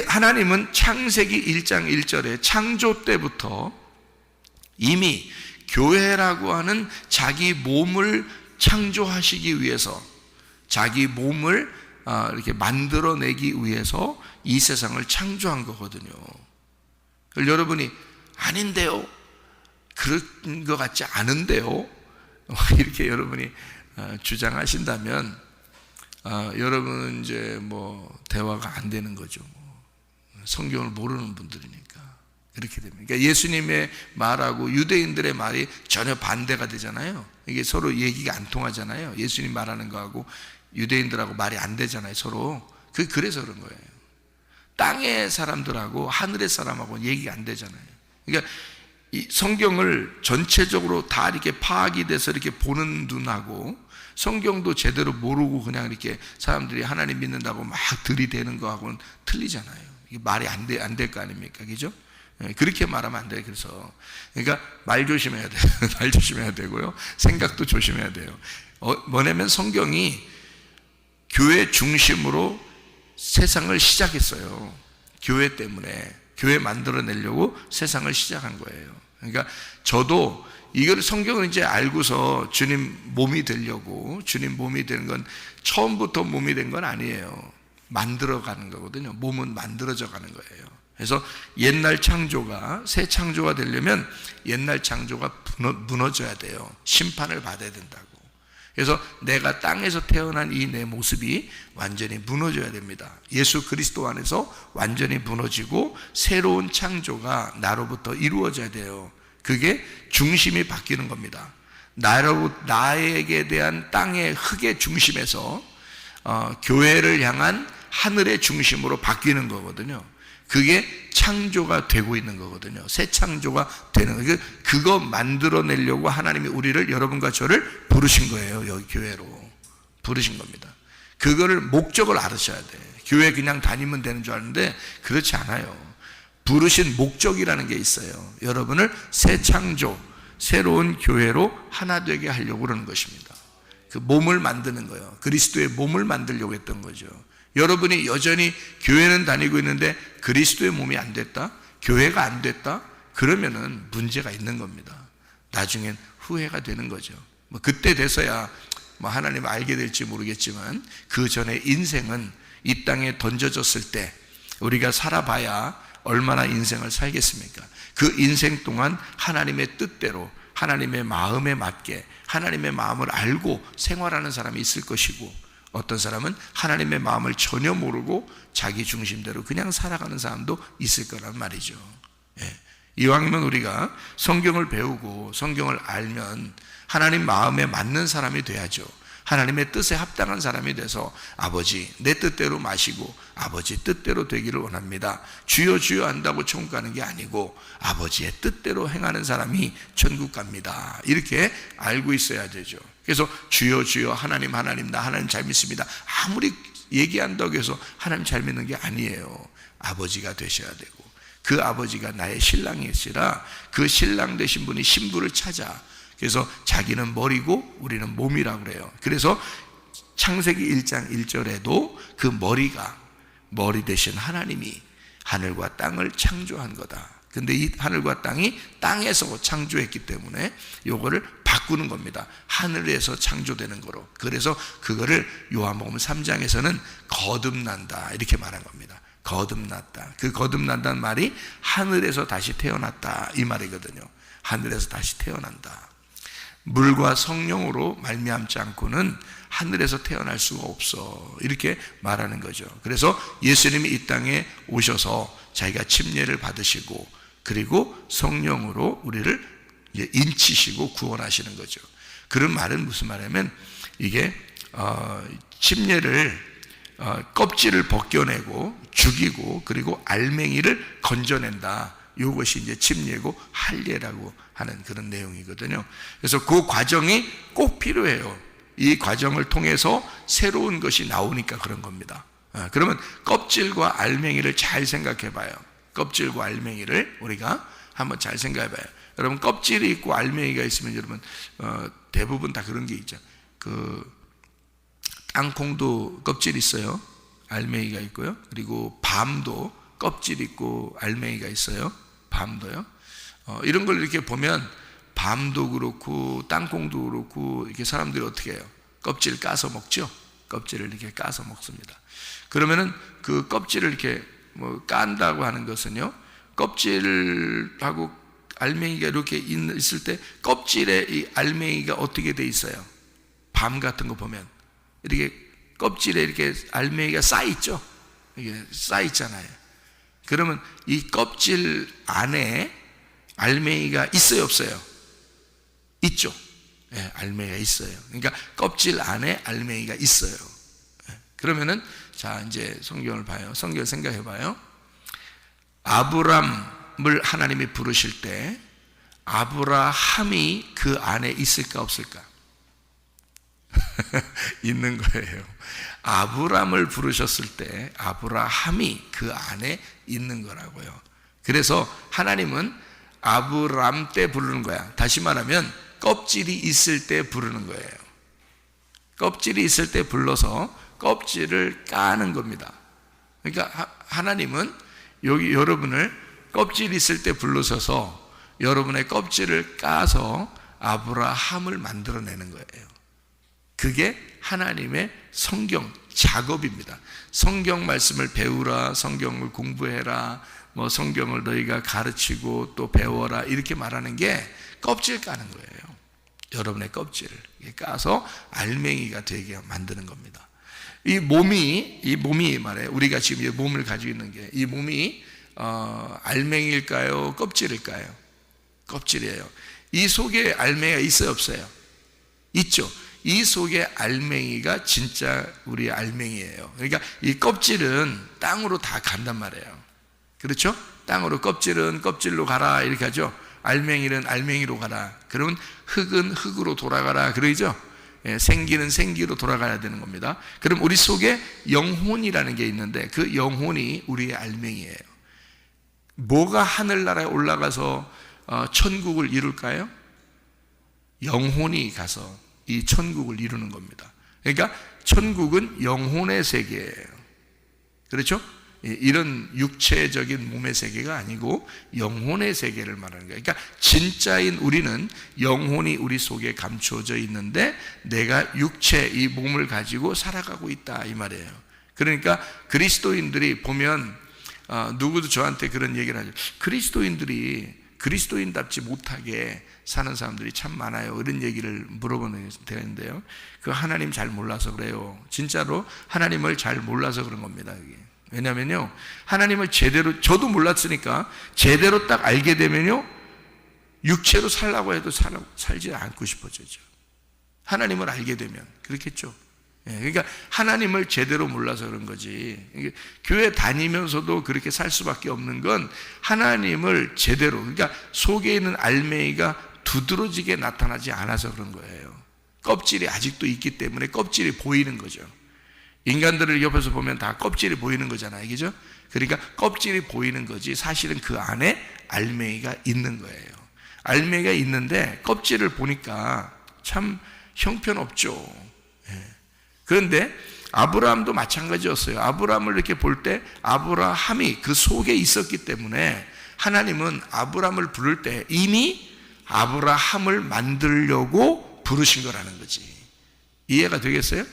하나님은 창세기 1장 1절에 창조 때부터 이미 교회라고 하는 자기 몸을 창조하시기 위해서, 자기 몸을 이렇게 만들어내기 위해서 이 세상을 창조한 거거든요. 여러분이 아닌데요, 그런 것 같지 않은데요, 이렇게 여러분이 주장하신다면 여러분 이제 뭐 대화가 안 되는 거죠. 성경을 모르는 분들이니까 그렇게 됩니다. 그러니까 예수님의 말하고 유대인들의 말이 전혀 반대가 되잖아요. 이게 서로 얘기가 안 통하잖아요. 예수님 말하는 거하고 유대인들하고 말이 안 되잖아요, 서로. 그래서 그런 거예요. 땅의 사람들하고 하늘의 사람하고 얘기가 안 되잖아요. 그러니까 이 성경을 전체적으로 다 이렇게 파악이 돼서 이렇게 보는 눈하고, 성경도 제대로 모르고 그냥 이렇게 사람들이 하나님 믿는다고 막 들이대는 거하고는 틀리잖아요. 이게 말이 안 될 거 아닙니까? 그죠? 그렇게 말하면 안 돼요. 그래서 그러니까 말 조심해야 돼요. 말 조심해야 되고요. 생각도 조심해야 돼요. 뭐냐면 성경이 교회 중심으로 세상을 시작했어요. 교회 때문에, 교회 만들어내려고 세상을 시작한 거예요. 그러니까 저도 이걸 성경을 이제 알고서 주님 몸이 되려고, 주님 몸이 되는 건 처음부터 몸이 된 건 아니에요. 만들어가는 거거든요. 몸은 만들어져 가는 거예요. 그래서 옛날 창조가 새 창조가 되려면 옛날 창조가 무너져야 돼요. 심판을 받아야 된다고. 그래서 내가 땅에서 태어난 이 내 모습이 완전히 무너져야 됩니다. 예수 그리스도 안에서 완전히 무너지고 새로운 창조가 나로부터 이루어져야 돼요. 그게 중심이 바뀌는 겁니다. 나에게 대한 땅의 흙의 중심에서 교회를 향한 하늘의 중심으로 바뀌는 거거든요. 그게 창조가 되고 있는 거거든요. 새 창조가 되는 거예요. 그거 만들어내려고 하나님이 우리를, 여러분과 저를 부르신 거예요. 여기 교회로 부르신 겁니다. 그거를 목적을 알으셔야 돼. 교회 그냥 다니면 되는 줄 아는데 그렇지 않아요. 부르신 목적이라는 게 있어요. 여러분을 새 창조, 새로운 교회로 하나 되게 하려고 그러는 것입니다. 그 몸을 만드는 거예요. 그리스도의 몸을 만들려고 했던 거죠. 여러분이 여전히 교회는 다니고 있는데 그리스도의 몸이 안 됐다? 교회가 안 됐다? 그러면은 문제가 있는 겁니다. 나중엔 후회가 되는 거죠. 뭐 그때 돼서야 뭐 하나님 알게 될지 모르겠지만 그 전에 인생은 이 땅에 던져졌을 때 우리가 살아봐야 얼마나 인생을 살겠습니까? 그 인생 동안 하나님의 뜻대로, 하나님의 마음에 맞게 하나님의 마음을 알고 생활하는 사람이 있을 것이고, 어떤 사람은 하나님의 마음을 전혀 모르고 자기 중심대로 그냥 살아가는 사람도 있을 거란 말이죠. 예. 이왕이면 우리가 성경을 배우고 성경을 알면 하나님 마음에 맞는 사람이 돼야죠. 하나님의 뜻에 합당한 사람이 돼서 아버지 내 뜻대로 마시고 아버지 뜻대로 되기를 원합니다. 주여 주여 한다고 천국 가는 게 아니고 아버지의 뜻대로 행하는 사람이 천국 갑니다. 이렇게 알고 있어야 되죠. 그래서 주여 주여 하나님 하나님 나 하나님 잘 믿습니다. 아무리 얘기한다고 해서 하나님 잘 믿는 게 아니에요. 아버지가 되셔야 되고 그 아버지가 나의 신랑이시라 그 신랑 되신 분이 신부를 찾아. 그래서 자기는 머리고 우리는 몸이라고 그래요. 그래서 창세기 1장 1절에도 그 머리 되신 하나님이 하늘과 땅을 창조한 거다. 근데 이 하늘과 땅이 땅에서 창조했기 때문에 요거를 바꾸는 겁니다. 하늘에서 창조되는 거로. 그래서 그거를 요한복음 3장에서는 거듭난다 이렇게 말한 겁니다. 거듭났다. 그 거듭난다는 말이 하늘에서 다시 태어났다 이 말이거든요. 하늘에서 다시 태어난다. 물과 성령으로 말미암지 않고는 하늘에서 태어날 수가 없어 이렇게 말하는 거죠. 그래서 예수님이 이 땅에 오셔서 자기가 침례를 받으시고 그리고 성령으로 우리를 인치시고 구원하시는 거죠. 그런 말은 무슨 말이냐면 이게 침례를 껍질을 벗겨내고 죽이고 그리고 알맹이를 건져낸다. 이것이 이제 침례고 할례라고 하는 그런 내용이거든요. 그래서 그 과정이 꼭 필요해요. 이 과정을 통해서 새로운 것이 나오니까 그런 겁니다. 그러면 껍질과 알맹이를 잘 생각해 봐요. 껍질과 알맹이를 우리가 한번 잘 생각해 봐요. 여러분 껍질이 있고 알맹이가 있으면 여러분 대부분 다 그런 게 있죠. 그 땅콩도 껍질 있어요. 알맹이가 있고요. 그리고 밤도 껍질 있고 알맹이가 있어요. 밤도요. 이런 걸 이렇게 보면 밤도 그렇고 땅콩도 그렇고 이렇게 사람들이 어떻게 해요? 껍질 까서 먹죠. 껍질을 이렇게 까서 먹습니다. 그러면은 그 껍질을 이렇게 뭐 깐다고 하는 것은요. 껍질하고 알맹이가 이렇게 있을 때 껍질에 이 알맹이가 어떻게 돼 있어요? 밤 같은 거 보면 이렇게 껍질에 이렇게 알맹이가 쌓여 있죠. 이게 쌓여 있잖아요. 그러면 이 껍질 안에 알맹이가 있어요, 없어요? 있죠. 예, 알맹이가 있어요. 그러니까 껍질 안에 알맹이가 있어요. 예, 그러면은 자 이제 성경을 봐요. 성경을 생각해 봐요. 아브람을 하나님이 부르실 때 아브라함이 그 안에 있을까 없을까? 있는 거예요. 아브람을 부르셨을 때 아브라함이 그 안에 있는 거라고요. 그래서 하나님은 아브람 때 부르는 거야. 다시 말하면 껍질이 있을 때 부르는 거예요. 껍질이 있을 때 불러서 껍질을 까는 겁니다. 그러니까 하나님은 여기 여러분을 껍질이 있을 때 불러셔서 여러분의 껍질을 까서 아브라함을 만들어내는 거예요. 그게 하나님의 성경 작업입니다. 성경 말씀을 배우라, 성경을 공부해라, 뭐 성경을 너희가 가르치고 또 배워라 이렇게 말하는 게 껍질 까는 거예요. 여러분의 껍질을 까서 알맹이가 되게 만드는 겁니다. 이 몸이 말해 우리가 지금 이 몸을 가지고 있는 게 이 몸이 알맹이일까요? 껍질일까요? 껍질이에요. 이 속에 알맹이가 있어요, 없어요? 있죠. 이 속에 알맹이가 진짜 우리의 알맹이에요. 그러니까 이 껍질은 땅으로 다 간단 말이에요. 그렇죠? 땅으로, 껍질은 껍질로 가라 이렇게 하죠. 알맹이는 알맹이로 가라. 그러면 흙은 흙으로 돌아가라 그러죠. 생기는 생기로 돌아가야 되는 겁니다. 그럼 우리 속에 영혼이라는 게 있는데 그 영혼이 우리의 알맹이에요. 뭐가 하늘나라에 올라가서 천국을 이룰까요? 영혼이 가서 이 천국을 이루는 겁니다. 그러니까 천국은 영혼의 세계예요. 그렇죠? 이런 육체적인 몸의 세계가 아니고 영혼의 세계를 말하는 거예요. 그러니까 진짜인 우리는 영혼이 우리 속에 감추어져 있는데 내가 육체, 이 몸을 가지고 살아가고 있다 이 말이에요. 그러니까 그리스도인들이 보면 누구도 저한테 그런 얘기를 하죠. 그리스도인들이 그리스도인답지 못하게 사는 사람들이 참 많아요. 이런 얘기를 물어보는 데가 있는데요. 그 하나님 잘 몰라서 그래요. 진짜로 하나님을 잘 몰라서 그런 겁니다. 그게. 왜냐면요, 하나님을 제대로, 저도 몰랐으니까 제대로 딱 알게 되면요, 육체로 살라고 해도 살지 않고 싶어지죠. 하나님을 알게 되면 그렇겠죠. 그러니까 하나님을 제대로 몰라서 그런 거지. 교회 다니면서도 그렇게 살 수밖에 없는 건 하나님을 제대로, 그러니까 속에 있는 알맹이가 두드러지게 나타나지 않아서 그런 거예요. 껍질이 아직도 있기 때문에 껍질이 보이는 거죠. 인간들을 옆에서 보면 다 껍질이 보이는 거잖아요. 그죠? 그러니까 껍질이 보이는 거지 사실은 그 안에 알맹이가 있는 거예요. 알맹이가 있는데 껍질을 보니까 참 형편없죠. 그런데 아브라함도 마찬가지였어요. 아브라함을 이렇게 볼 때 아브라함이 그 속에 있었기 때문에 하나님은 아브라함을 부를 때 이미 아브라함을 만들려고 부르신 거라는 거지. 이해가 되겠어요?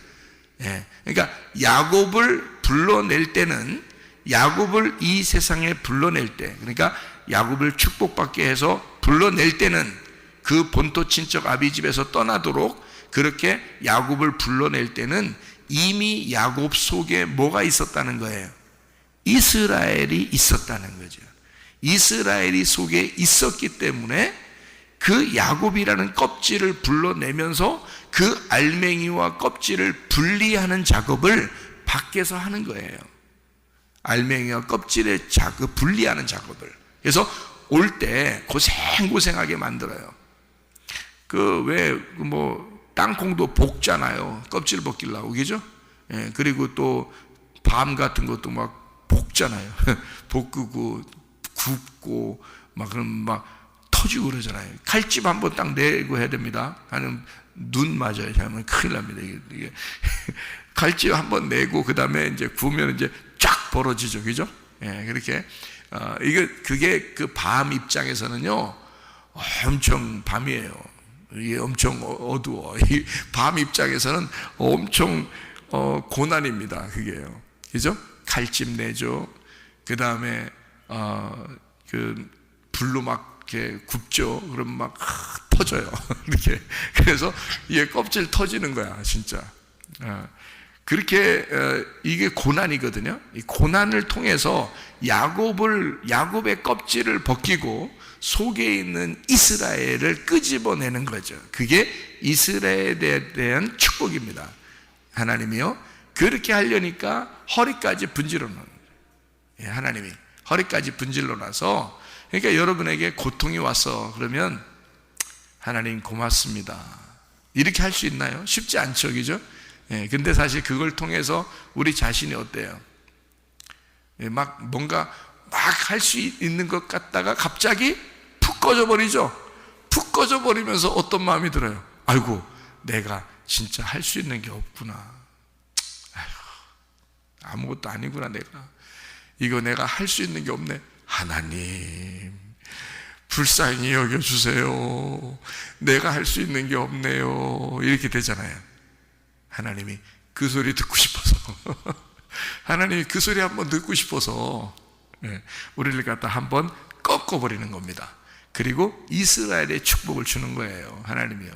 그러니까 야곱을 불러낼 때는, 야곱을 이 세상에 불러낼 때, 그러니까 야곱을 축복받게 해서 불러낼 때는 그 본토 친척 아비집에서 떠나도록 그렇게 야곱을 불러낼 때는 이미 야곱 속에 뭐가 있었다는 거예요? 이스라엘이 있었다는 거죠. 이스라엘이 속에 있었기 때문에 그 야곱이라는 껍질을 불러내면서 그 알맹이와 껍질을 분리하는 작업을 밖에서 하는 거예요. 알맹이와 껍질의 작업, 분리하는 작업을. 그래서 올 때 고생고생하게 만들어요. 땅콩도 볶잖아요. 껍질 벗기려고, 그죠? 그리고 또 밤 같은 것도 막 볶잖아요. 볶고 굽고 그럼 터지고 그러잖아요. 칼집 한번 딱 내고 해야 됩니다. 하는 눈 맞아요. 하면 큰일 납니다. 이게 칼집 한번 내고 그 다음에 이제 구우면 이제 쫙 벌어지죠, 그죠? 그렇게 그게 그 밤 입장에서는요 엄청 밤이에요. 이게 엄청 어두워. 이 밤 입장에서는 엄청 고난입니다. 그게요. 그죠? 칼집 내죠. 그 다음에 그 불로 막 이렇게 굽죠. 그럼 막 터져요. 이렇게. 그래서 이게 껍질 터지는 거야, 진짜. 그렇게 이게 고난이거든요. 이 고난을 통해서 야곱의 껍질을 벗기고 속에 있는 이스라엘을 끄집어내는 거죠. 그게 이스라엘에 대한 축복입니다. 하나님이요, 그렇게 하려니까 허리까지 분질러 놓는 거예요. 하나님이 허리까지 분질러 놔서, 그러니까 여러분에게 고통이 와서 그러면 하나님 고맙습니다 이렇게 할 수 있나요? 쉽지 않죠, 그죠? 근데 사실 그걸 통해서 우리 자신이 어때요? 막 뭔가 막 할 수 있는 것 같다가 갑자기 푹 꺼져버리죠. 푹 꺼져버리면서 어떤 마음이 들어요? 아이고, 내가 진짜 할 수 있는 게 없구나. 아이고, 아무것도 아니구나. 내가 할 수 있는 게 없네. 하나님, 불쌍히 여겨주세요. 내가 할 수 있는 게 없네요. 이렇게 되잖아요. 하나님이 그 소리 듣고 싶어서 하나님이 그 소리 한번 듣고 싶어서 우리를 갖다 한번 꺾어버리는 겁니다. 그리고 이스라엘의 축복을 주는 거예요, 하나님이요.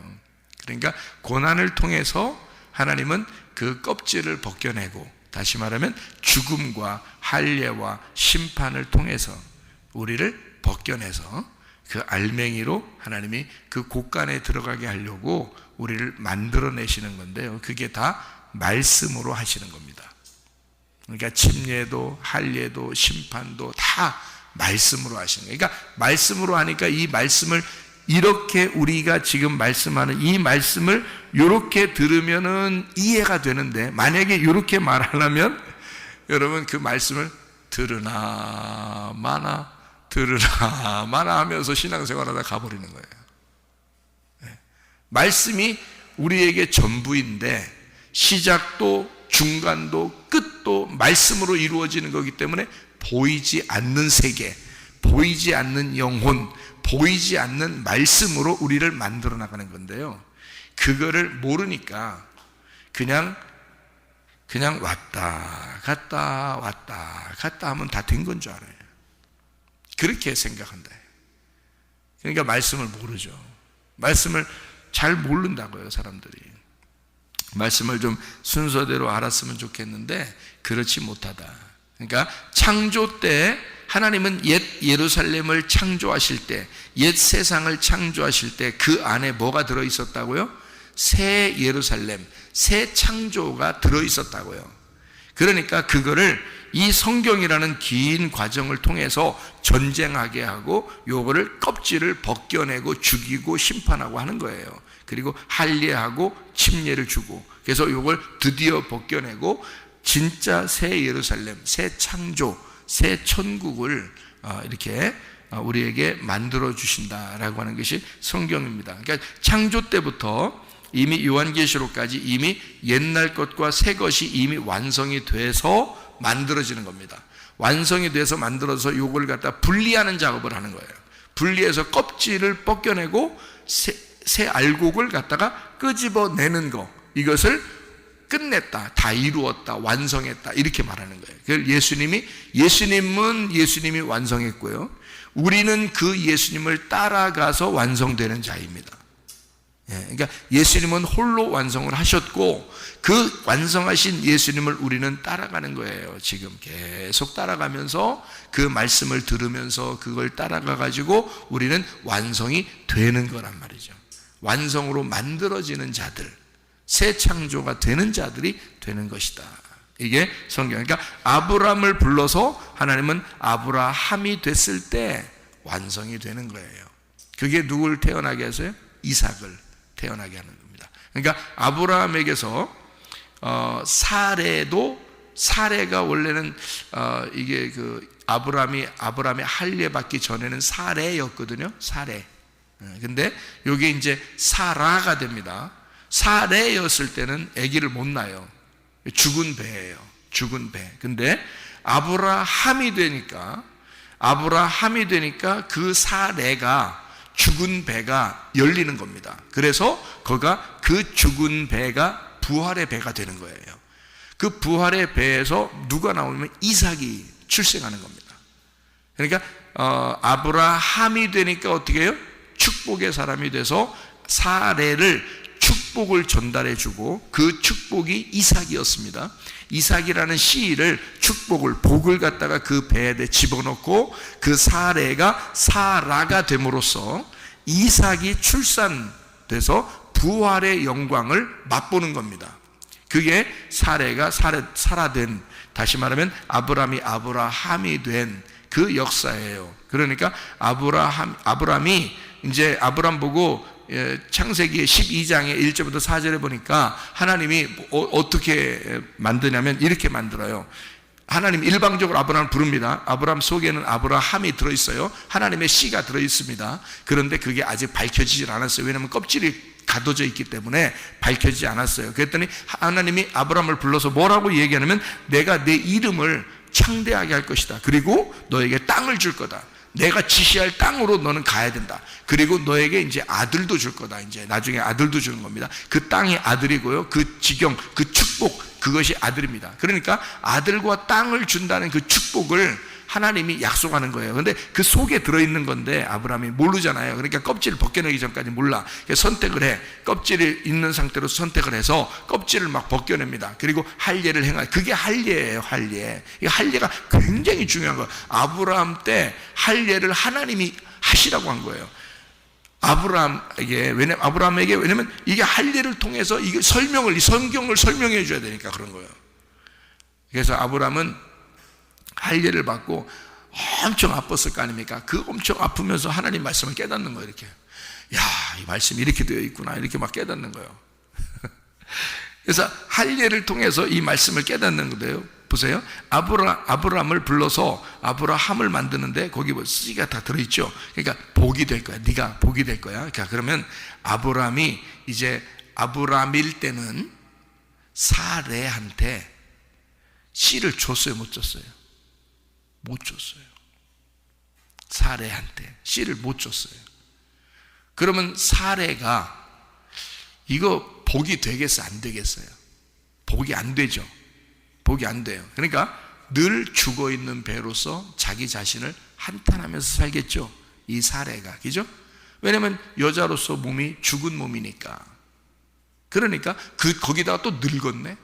그러니까 고난을 통해서 하나님은 그 껍질을 벗겨내고, 다시 말하면 죽음과 할례와 심판을 통해서 우리를 벗겨내서 그 알맹이로 하나님이 그 곳간에 들어가게 하려고 우리를 만들어내시는 건데요, 그게 다 말씀으로 하시는 겁니다. 그러니까 침례도 할례도 심판도 다 말씀으로 하시는 거예요. 그러니까 말씀으로 하니까 이 말씀을 이렇게 우리가 지금 말씀하는 이 말씀을 이렇게 들으면은 이해가 되는데, 만약에 이렇게 말하려면 여러분 그 말씀을 들으나 마나 들으나 마나 하면서 신앙생활하다 가버리는 거예요. 말씀이 우리에게 전부인데 시작도 중간도 끝도 말씀으로 이루어지는 거기 때문에 보이지 않는 세계, 보이지 않는 영혼, 보이지 않는 말씀으로 우리를 만들어 나가는 건데요, 그거를 모르니까 그냥 왔다 갔다 하면 다 된 건 줄 알아요. 그렇게 생각한다. 그러니까 말씀을 모르죠. 말씀을 잘 모른다고요, 사람들이. 말씀을 좀 순서대로 알았으면 좋겠는데 그렇지 못하다. 그러니까 창조 때 하나님은 옛 예루살렘을 창조하실 때, 옛 세상을 창조하실 때 그 안에 뭐가 들어있었다고요? 새 예루살렘, 새 창조가 들어있었다고요. 그러니까 그거를 이 성경이라는 긴 과정을 통해서 전쟁하게 하고 요거를 껍질을 벗겨내고 죽이고 심판하고 하는 거예요. 그리고 할례하고 침례를 주고, 그래서 요걸 드디어 벗겨내고 진짜 새 예루살렘, 새 창조, 새 천국을 이렇게 우리에게 만들어 주신다라고 하는 것이 성경입니다. 그러니까 창조 때부터 이미 요한계시록까지 이미 옛날 것과 새 것이 이미 완성이 돼서 만들어지는 겁니다. 완성이 돼서 만들어서 요걸 갖다 분리하는 작업을 하는 거예요. 분리해서 껍질을 벗겨내고 새 알곡을 갖다가 끄집어내는 거, 이것을 끝냈다, 다 이루었다, 완성했다, 이렇게 말하는 거예요. 예수님은 예수님이 완성했고요, 우리는 그 예수님을 따라가서 완성되는 자입니다. 그러니까 예수님은 홀로 완성을 하셨고 그 완성하신 예수님을 우리는 따라가는 거예요. 지금 계속 따라가면서 그 말씀을 들으면서 그걸 따라가 가지고 우리는 완성이 되는 거란 말이죠. 완성으로 만들어지는 자들, 새 창조가 되는 자들이 되는 것이다. 이게 성경. 그러니까 아브라함을 불러서 하나님은 아브라함이 됐을 때 완성이 되는 거예요. 그게 누굴 태어나게 해서요? 이삭을 태어나게 하는 겁니다. 그러니까 아브라함에게서 사레가 원래는 이게 그 아브라함이 할례 받기 전에는 사레였거든요. 사레. 근데 이게 이제 사라가 됩니다. 사레였을 때는 아기를 못 낳아요. 죽은 배예요. 죽은 배. 근데 아브라함이 되니까 그 사레가, 죽은 배가 열리는 겁니다. 그래서 그 죽은 배가 부활의 배가 되는 거예요. 그 부활의 배에서 누가 나오냐면 이삭이 출생하는 겁니다. 그러니까 아브라함이 되니까 어떻게 해요? 축복의 사람이 돼서 사례를 축복을 전달해 주고, 그 축복이 이삭이었습니다. 이삭이라는 씨를, 축복을, 복을 갖다가 그 배에 집어넣고 그 사례가 사라가 됨으로써 이삭이 출산돼서 부활의 영광을 맛보는 겁니다. 그게 사례가 사라된, 다시 말하면 아브라함이 된 그 역사예요. 그러니까 아브라함이 이제 아브라함 보고 창세기 12장의 1절부터 4절에 보니까 하나님이 어떻게 만드냐면 이렇게 만들어요. 하나님 일방적으로 아브라함을 부릅니다. 아브라함 속에는 아브라함이 들어있어요. 하나님의 씨가 들어있습니다. 그런데 그게 아직 밝혀지질 않았어요. 왜냐하면 껍질이 가둬져 있기 때문에 밝혀지지 않았어요. 그랬더니 하나님이 아브라함을 불러서 뭐라고 얘기하냐면, 내가 내 이름을 창대하게 할 것이다. 그리고 너에게 땅을 줄 거다. 내가 지시할 땅으로 너는 가야 된다. 그리고 너에게 이제 아들도 줄 거다. 이제 나중에 아들도 주는 겁니다. 그 땅이 아들이고요. 그 지경, 그 축복, 그것이 아들입니다. 그러니까 아들과 땅을 준다는 그 축복을 하나님이 약속하는 거예요. 근데 그 속에 들어있는 건데 아브라함이 모르잖아요. 그러니까 껍질을 벗겨내기 전까지 몰라. 선택을 해. 껍질이 있는 상태로 선택을 해서 껍질을 막 벗겨냅니다. 그리고 할례를 행하요. 그게 할례예요. 할례. 이 할례가 굉장히 중요한 거예요. 아브라함 때 할례를 하나님이 하시라고 한 거예요. 아브라함에게, 왜냐면 이게 할례를 통해서 이게 성경을 설명해 줘야 되니까 그런 거예요. 그래서 아브라함은 할례를 받고 엄청 아팠을 거 아닙니까? 그 엄청 아프면서 하나님 말씀을 깨닫는 거예요. 이렇게, 야, 이 말씀이 이렇게 되어 있구나, 이렇게 막 깨닫는 거예요. 그래서 할례를 통해서 이 말씀을 깨닫는 거예요. 보세요. 아브라함을 불러서 아브라함을 만드는데 거기 뭐 쓰기가 다 들어있죠. 그러니까 복이 될 거야. 네가 복이 될 거야. 그러니까 그러면 아브라함이 이제 아브라함일 때는 사레한테 씨를 줬어요, 못 줬어요? 못 줬어요. 사레한테 씨를 못 줬어요. 그러면 사레가 이거 복이 되겠어, 안 되겠어요? 복이 안 되죠. 복이 안 돼요. 그러니까 늘 죽어 있는 배로서 자기 자신을 한탄하면서 살겠죠, 이 사례가. 그죠? 왜냐면 여자로서 몸이 죽은 몸이니까. 그러니까 거기다가 또 늙었네.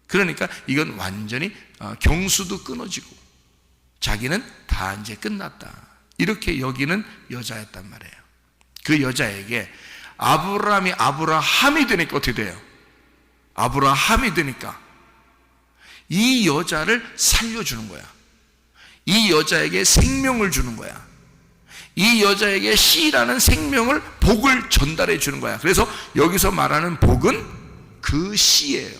그러니까 이건 완전히 경수도 끊어지고 자기는 다 이제 끝났다, 이렇게 여기는 여자였단 말이에요. 그 여자에게 아브라함이 되니까 어떻게 돼요? 아브라함이 되니까 이 여자를 살려주는 거야. 이 여자에게 생명을 주는 거야. 이 여자에게 씨라는 생명을, 복을 전달해 주는 거야. 그래서 여기서 말하는 복은 그 씨예요.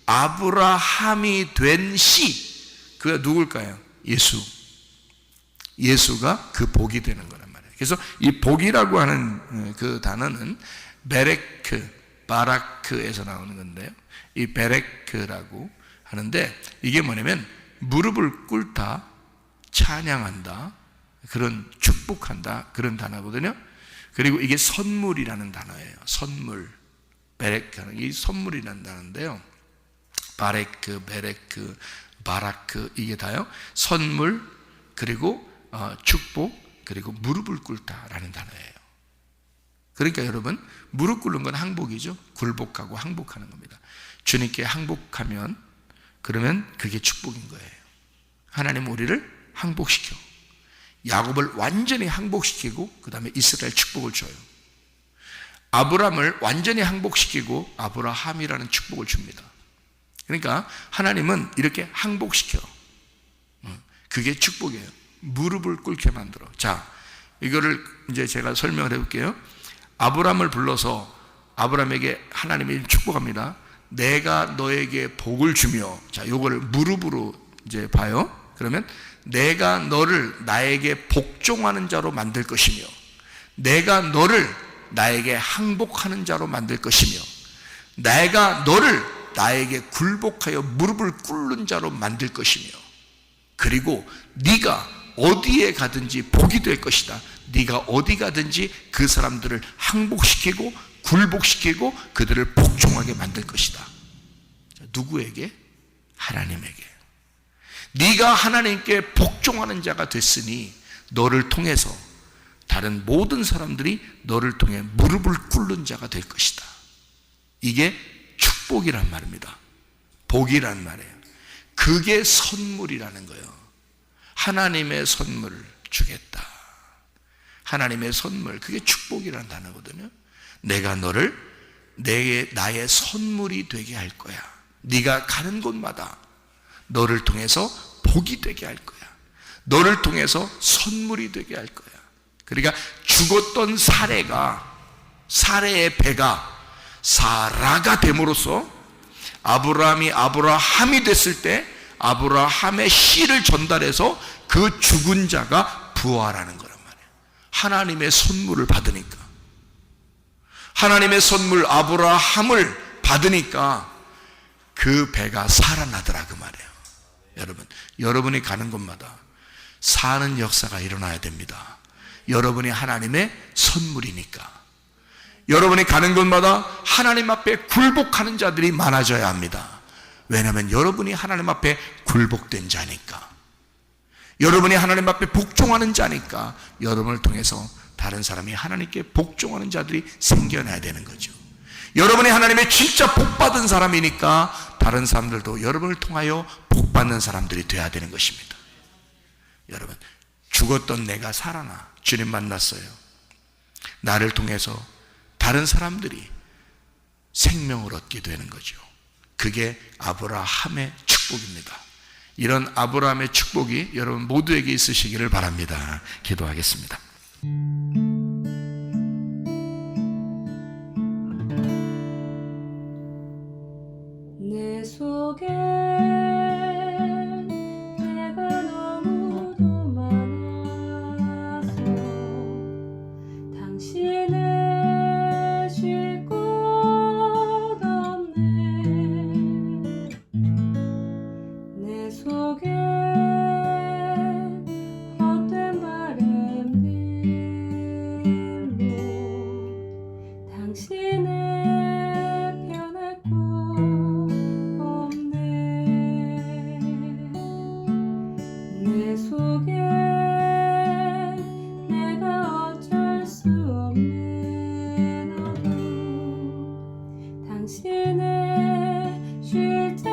아브라함이 된 씨, 그가 누굴까요? 예수. 예수가 그 복이 되는 거란 말이에요. 그래서 이 복이라고 하는 그 단어는 베레크, 바라크에서 나오는 건데요, 이 베레크라고 하는데 이게 뭐냐면 무릎을 꿇다, 찬양한다, 그런 축복한다, 그런 단어거든요. 그리고 이게 선물이라는 단어예요. 선물, 베레크는 이 선물이라는 단어인데요. 바레크, 베레크, 바라크, 이게 다요 선물, 그리고 축복, 그리고 무릎을 꿇다라는 단어예요. 그러니까 여러분, 무릎 꿇는 건 항복이죠. 굴복하고 항복하는 겁니다. 주님께 항복하면 그러면 그게 축복인 거예요. 하나님 우리를 항복시켜, 야곱을 완전히 항복시키고 그 다음에 이스라엘 축복을 줘요. 아브라함을 완전히 항복시키고 아브라함이라는 축복을 줍니다. 그러니까 하나님은 이렇게 항복시켜. 그게 축복이에요. 무릎을 꿇게 만들어. 자, 이거를 이제 제가 설명을 해볼게요. 아브라함을 불러서 아브라함에게 하나님이 축복합니다. 내가 너에게 복을 주며, 자, 요거를 무릎으로 이제 봐요. 그러면 내가 너를 나에게 복종하는 자로 만들 것이며, 내가 너를 나에게 항복하는 자로 만들 것이며, 내가 너를 나에게 굴복하여 무릎을 꿇는 자로 만들 것이며, 그리고 네가 어디에 가든지 복이 될 것이다. 네가 어디 가든지 그 사람들을 항복시키고 굴복시키고 그들을 복종하게 만들 것이다. 누구에게? 하나님에게. 네가 하나님께 복종하는 자가 됐으니 너를 통해서 다른 모든 사람들이 너를 통해 무릎을 꿇는 자가 될 것이다. 이게 축복이란 말입니다. 복이란 말이에요. 그게 선물이라는 거예요. 하나님의 선물을 주겠다. 하나님의 선물, 그게 축복이라는 단어거든요. 내가 너를 나의 선물이 되게 할 거야. 네가 가는 곳마다 너를 통해서 복이 되게 할 거야. 너를 통해서 선물이 되게 할 거야. 그러니까 죽었던 사레의 배가 사라가 됨으로써 아브라함이 됐을 때 아브라함의 씨를 전달해서 그 죽은 자가 부활하는 거란 말이에요. 하나님의 선물을 받으니까, 하나님의 선물 아브라함을 받으니까 그 배가 살아나더라, 그 말이에요. 여러분이 가는 곳마다 사는 역사가 일어나야 됩니다. 여러분이 하나님의 선물이니까. 여러분이 가는 곳마다 하나님 앞에 굴복하는 자들이 많아져야 합니다. 왜냐하면 여러분이 하나님 앞에 굴복된 자니까. 여러분이 하나님 앞에 복종하는 자니까 여러분을 통해서 다른 사람이 하나님께 복종하는 자들이 생겨나야 되는 거죠. 여러분이 하나님의 진짜 복받은 사람이니까 다른 사람들도 여러분을 통하여 복받는 사람들이 되어야 되는 것입니다. 여러분, 죽었던 내가 살아나 주님 만났어요. 나를 통해서 다른 사람들이 생명을 얻게 되는 거죠. 그게 아브라함의 축복입니다. 이런 아브라함의 축복이 여러분 모두에게 있으시기를 바랍니다. 기도하겠습니다. 내 속에 내가 너무도 많아서 당신을 쉴 곳 없네. 내 속에 헛된 바램들로 당신을 변할 곳 없네. 내 속에 내가 어쩔 수 없는 어둠 당신을 쉴 때